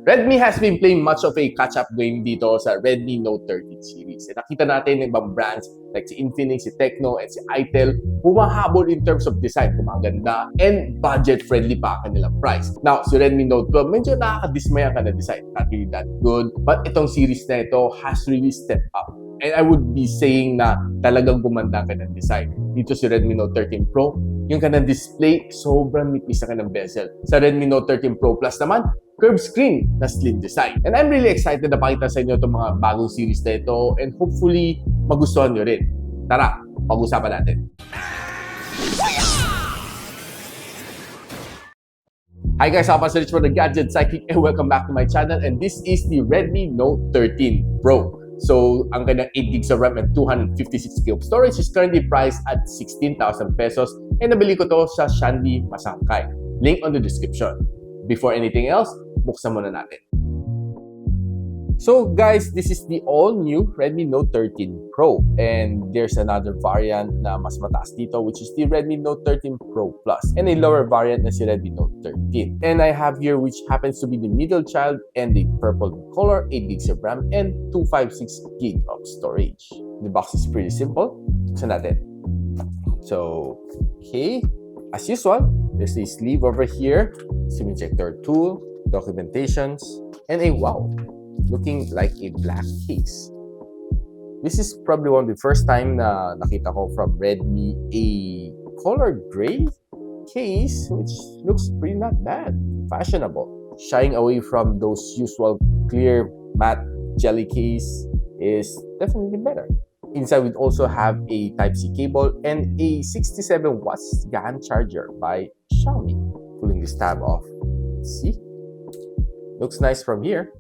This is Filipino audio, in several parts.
Redmi has been playing much of a catch-up game dito sa Redmi Note 13 series. And nakita natin ng ibang brands like si Infinix, si Tecno, and si Itel humahabol in terms of design, gumaganda, and budget-friendly pa ang kanilang price. Now, si Redmi Note 12, medyo nakakadismaya ka na design. Not really that good. But itong series na ito has really stepped up. And I would be saying na talagang gumanda ka ng design. Dito si Redmi Note 13 Pro, yung kanang display, sobrang nipis na ka ng bezel. Sa Redmi Note 13 Pro Plus naman, curved screen na slim design. And I'm really excited na pakita sa inyo itong mga bagong series na ito and hopefully magustuhan nyo rin. Tara, pag-usapan natin. Hi guys, I'm Rich for the Gadget Sidekick and welcome back to my channel, and this is the Redmi Note 13 Pro. So, ang kanyang 8 gigs of RAM and 256 GB of storage is currently priced at 16,000 pesos and nabili ko to sa Shandy Masangkay. Link on the description. Before anything else, buksan muna natin. So guys, this is the all-new Redmi Note 13 Pro, and there's another variant na mas mataas dito, which is the Redmi Note 13 Pro Plus, and a lower variant na si Redmi Note 13. And I have here which happens to be the middle child and the purple color, 8 gigs of RAM and 256 GB of storage. The box is pretty simple. Buksan natin. So, okay, as usual, there's a sleeve over here, SIM ejector tool, documentations, and a wow, looking like a black case. This is probably one of the first time na nakita ko from Redmi a color gray case, which looks pretty not bad, fashionable. Shying away from those usual clear matte jelly case is definitely better. Inside we also have a Type-C cable and a 67 watts GAN charger by Xiaomi. Pulling this tab off. See? Looks nice from here.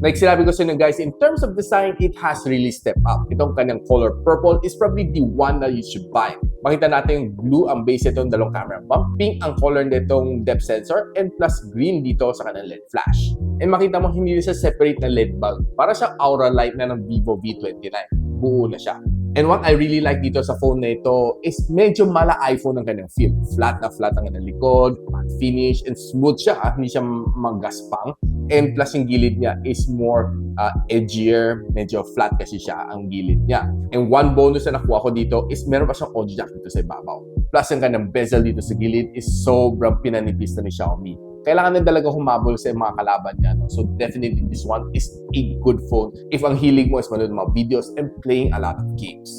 Like sinabi ko sa inyo guys, in terms of design, it has really stepped up. Itong kanyang color purple is probably the one that you should buy. Makita natin yung blue ang base itong dalawang camera bump, pink ang color nitong depth sensor, and plus green dito sa kanyang LED flash. And makita mo hindi siya separate na LED bulb. Para siyang aura light na ng Vivo V29. Buo na siya. And what I really like dito sa phone na ito is medyo mala iPhone ang kanyang feel. Flat na flat ang kanyang likod, matte finish, and smooth siya. Hindi siya magaspang. And plus yung gilid niya is more edgier. Medyo flat kasi siya ang gilid niya. And one bonus na nakuha ko dito is meron pa siyang audio jack dito sa ibabaw. Plus yung kanyang bezel dito sa gilid is sobrang pinanipis na ni Xiaomi. Kailangan na talaga humabol sa mga kalaban niya. No? So definitely this one is a good phone if ang hilig mo is manood ng mga videos and playing a lot of games.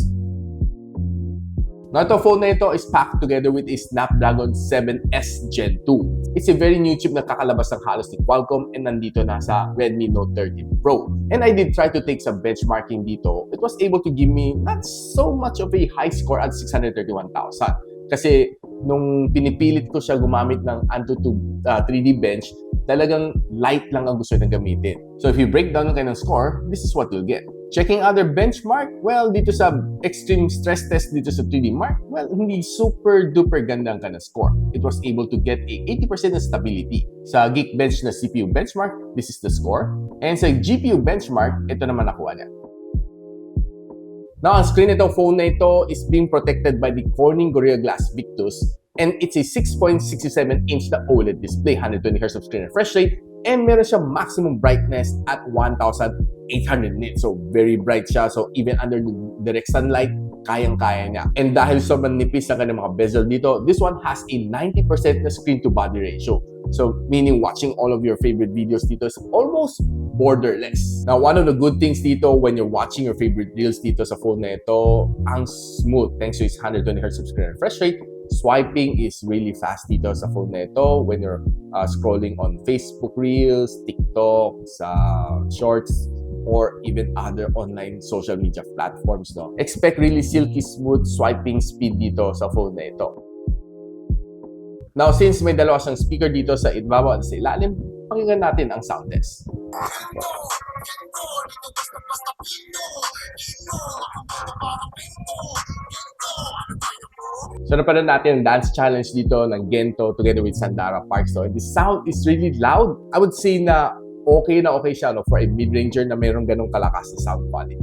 Now, ito phone na ito is packed together with a Snapdragon 7S Gen 2. It's a very new chip na kakalabas ng halos ni Qualcomm and nandito na sa Redmi Note 13 Pro. And I did try to take some benchmarking dito. It was able to give me not so much of a high score at 631,000. Kasi nung pinipilit ko siya gumamit ng Antutu 3D Bench, talagang light lang ang gusto nang gamitin. So if you break down ang kanyang score, this is what you'll get. Checking other benchmark, well, dito sa extreme stress test dito sa 3D Mark, well, hindi super duper ganda ang kanyang score. It was able to get a 80% na stability. Sa Geekbench na CPU benchmark, this is the score. And sa GPU benchmark, ito naman nakuha niya. Now, ang screen nitong phone na ito is being protected by the Corning Gorilla Glass Victus, and it's a 6.67-inch na OLED display, 120Hz of screen refresh rate, and meron siya maximum brightness at 1,800 nits. So, very bright siya. So, even under the direct sunlight, kayang-kaya niya. And dahil sobrang nipis ang kanyang mga bezel dito, this one has a 90% na screen-to-body ratio. So, meaning watching all of your favorite videos dito is almost borderless. Now, one of the good things dito when you're watching your favorite reels dito sa phone na ito, ang smooth thanks to its 120Hz of screen refresh rate. Swiping is really fast dito sa phone na ito when you're scrolling on Facebook Reels, TikTok, sa Shorts, or even other online social media platforms. No? Expect really silky smooth swiping speed dito sa phone na ito. Now, since may dalawa siyang speaker dito sa ibabaw at sa ilalim, pakinggan natin ang sound test. So, napanood natin ang dance challenge dito ng Gento together with Sandara Parks. So, the sound is really loud. I would say na okay siya no, for a mid-ranger na mayroong ganong kalakas na sound quality.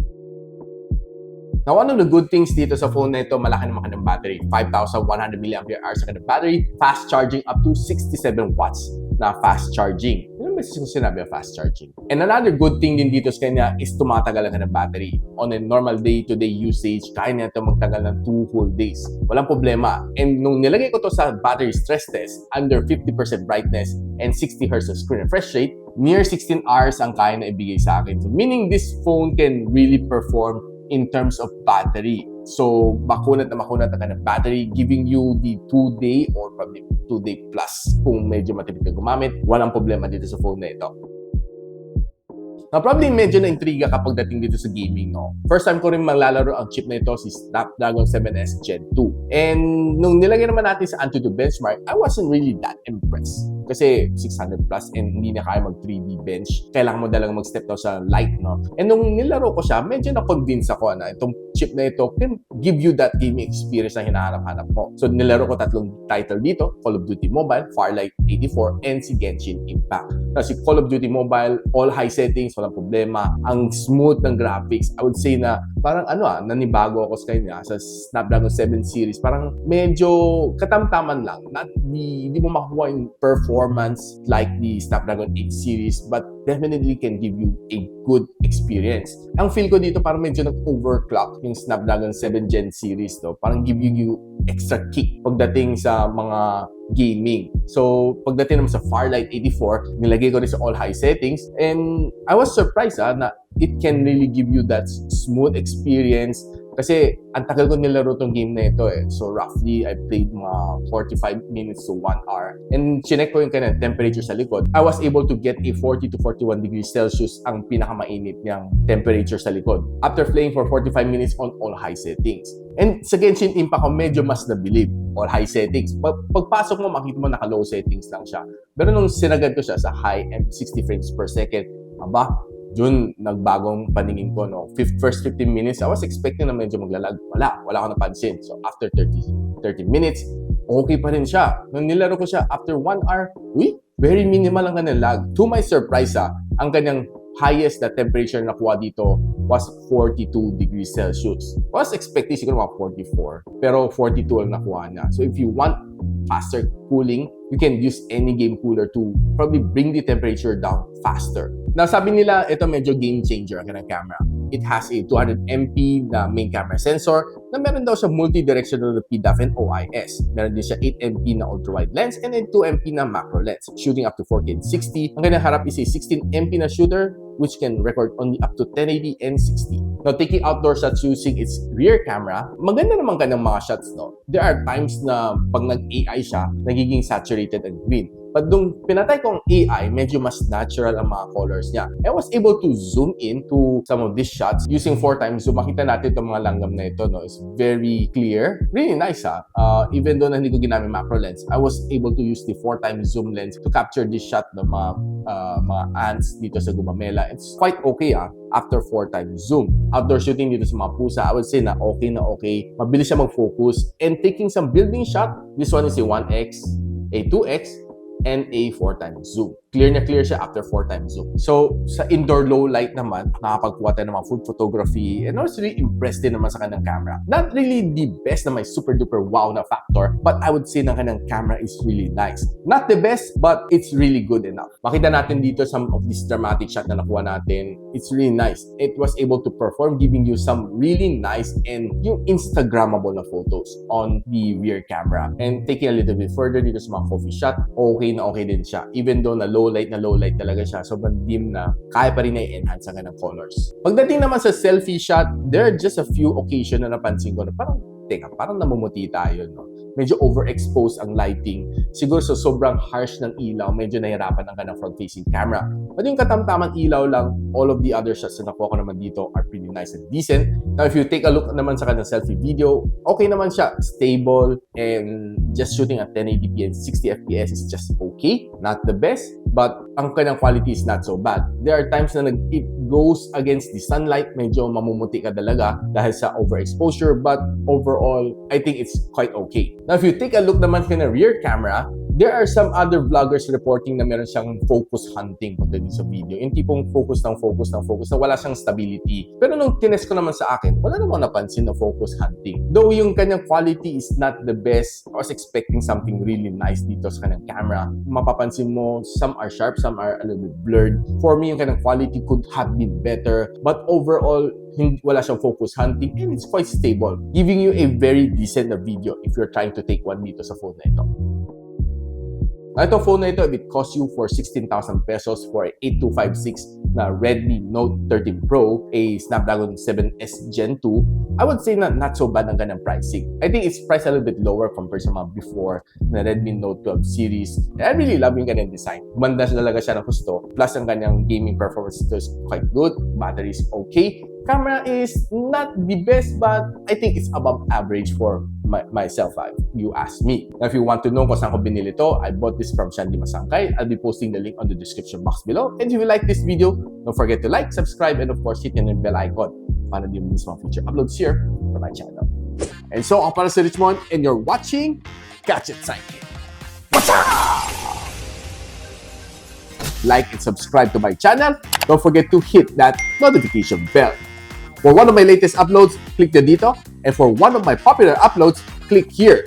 Now, one of the good things dito sa phone na ito, malaki naman kanyang battery. 5,100 mAh sa kanyang battery, fast charging up to 67 watts na fast charging. Ano ba sinabi ng fast charging? And another good thing din dito sa kanya is tumatagal ang kanyang battery. On a normal day-to-day usage, kaya niya ito magtagal ng 2 whole days. Walang problema. And nung nilagay ko to sa battery stress test, under 50% brightness and 60 Hz screen refresh rate, near 16 hours ang kaya na ibigay sa akin. So, meaning this phone can really perform in terms of battery. So, makunat na makunat ang kanyang battery, giving you the 2-day or probably 2-day plus. Kung medyo matipid ka gumamit, walang problema dito sa phone na ito. Now, probably medyo na-intriga kapag dating dito sa gaming, no? First time ko rin maglalaro ang chip na ito, si Snapdragon 7S Gen 2. And nung nilagay naman natin sa Antutu benchmark, I wasn't really that impressed. Kasi 600 plus and hindi na kaya mag 3D bench. Kailangan mo talagang mag-step down sa light, no? And nung nilaro ko siya, medyo na-convince ako na itong chip na ito can give you that gaming experience na hinahanap-hanap mo. So, nilaro ko 3 title dito, Call of Duty Mobile, Farlight 84, and si Genshin Impact. Now, si Call of Duty Mobile, all high settings, walang problema. Ang smooth ng graphics, I would say na parang nanibago ako sa kanya sa Snapdragon 7 series. Parang medyo katamtaman lang. Hindi mo makuha yung performance like the Snapdragon 8 series, but definitely can give you a good experience. Ang feel ko dito parang medyo nag-overclock yung Snapdragon 7 Gen series, no? Parang give you extra kick pagdating sa mga gaming. So, pagdating naman sa Farlight 84, nilagay ko rin sa all high settings and I was surprised na it can really give you that smooth experience kasi ang tagal ko nilaro tong game na ito eh. So, roughly, I played mga 45 minutes to 1 hour. And chinek ko yung kanyang temperature sa likod. I was able to get a 40 to 41 degrees Celsius ang pinakamainit niyang temperature sa likod after playing for 45 minutes on all high settings. And sa Genshin Impact ko, medyo mas nabilib. All high settings. Pagpasok mo, makita mo naka-low settings lang siya. Pero nung sinagad ko siya sa high and 60 frames per second, Jun, nagbagong paningin ko, no? First 15 minutes, I was expecting na medyo maglalag. Wala ko napansin. So, after 30 minutes, okay pa rin siya. Nung nilaro ko siya, after 1 hour, very minimal ang kanyang lag. To my surprise, ang kanyang highest na temperature na nakuha dito was 42 degrees Celsius. I was expecting siguro mga 44, pero 42 ang nakuha niya. So, if you want faster cooling, you can use any game cooler to probably bring the temperature down faster. Now, sabi nila, ito medyo game changer ang kanyang camera. It has a 200MP na main camera sensor na meron daw siya multi-directional na PDAF and OIS. Meron din siya 8MP na ultra-wide lens and then 2MP na macro lens, shooting up to 4K and 60. Ang kanyang harap is a 16MP na shooter which can record only up to 1080 and 60. Now, taking outdoor shots using its rear camera, maganda naman kanyang mga shots, no? There are times na pag nag-AI siya, nagiging saturated and green. But nung pinatay ko ang AI, medyo mas natural ang mga colors niya. I was able to zoom in to some of these shots using 4x zoom. Makita natin itong mga langgam na ito, no? It's very clear. Really nice, even though na hindi ko ginamit macro lens, I was able to use the 4x zoom lens to capture this shot ng mga ants dito sa Gumamela. It's quite okay, after 4x zoom. Outdoor shooting dito sa mga pusa, I would say na okay. Mabilis siya mag-focus. And taking some building shot, this one is a 1x, a 2x, and a 4x zoom. Clear na clear siya after 4x zoom. So, sa indoor low light naman, nakapagkuha tayo ng mga food photography and I was really impressed din naman sa kanyang camera. Not really the best na may super duper wow na factor, but I would say na kanyang camera is really nice. Not the best, but it's really good enough. Makita natin dito some of this dramatic shot na nakuha natin. It's really nice. It was able to perform, giving you some really nice and yung Instagrammable na photos on the rear camera. And taking a little bit further dito sa mga coffee shot, okay na okay din siya. Even though na low light talaga siya. Sobrang dim na kaya pa rin na i-enhance ang kanyang colors. Pagdating naman sa selfie shot, there are just a few occasions na napansin ko na parang namumuti tayo, no? Medyo overexposed ang lighting. Siguro sa sobrang harsh ng ilaw, medyo nahirapan ang kanyang front-facing camera. But yung katamtamang ilaw lang, all of the other shots na nakuha ko naman dito are pretty nice and decent. Now, if you take a look naman sa kanyang selfie video, okay naman siya. Stable and just shooting at 1080p and 60 FPS is just okay. Not the best, but ang kanyang quality is not so bad. There are times na it goes against the sunlight, medyo mamumuti ka talaga dahil sa overexposure, but overall, I think it's quite okay. Now, if you take a look naman sa rear camera, There are some other vloggers reporting na meron siyang focus hunting pagdating sa video. Yung tipong focus na wala siyang stability. Pero nung tinest ko naman sa akin, wala namang napansin na focus hunting. Though yung kanyang quality is not the best, I was expecting something really nice dito sa kanyang camera. Mapapansin mo, some are sharp, some are a little bit blurred. For me, yung kanyang quality could have been better. But overall, wala siyang focus hunting and it's quite stable, giving you a very decent video if you're trying to take one dito sa phone na ito. Itong phone na ito, it costs you for 16,000 pesos for a 8256 na Redmi Note 13 Pro, a Snapdragon 7S Gen 2. I would say na not so bad ang kanyang pricing. I think it's priced a little bit lower compared sa mga before na Redmi Note 12 series. And I really love yung kanyang design. Gumanda talaga siya ng gusto. Plus, ang kanyang gaming performance is quite good. Battery is okay. Camera is not the best, but I think it's above average for myself, if you ask me. Now, if you want to know kung saan ko binili to, I bought this from Shandy Masangkay. I'll be posting the link on the description box below. And if you like this video, don't forget to like, subscribe, and of course, hit the bell icon para di mo miss mga future uploads here for my channel. And so, ako para si Richmond, and you're watching Gadget Sidekick. What's up? Like and subscribe to my channel. Don't forget to hit that notification bell. For one of my latest uploads, click the dito. And for one of my popular uploads, click here.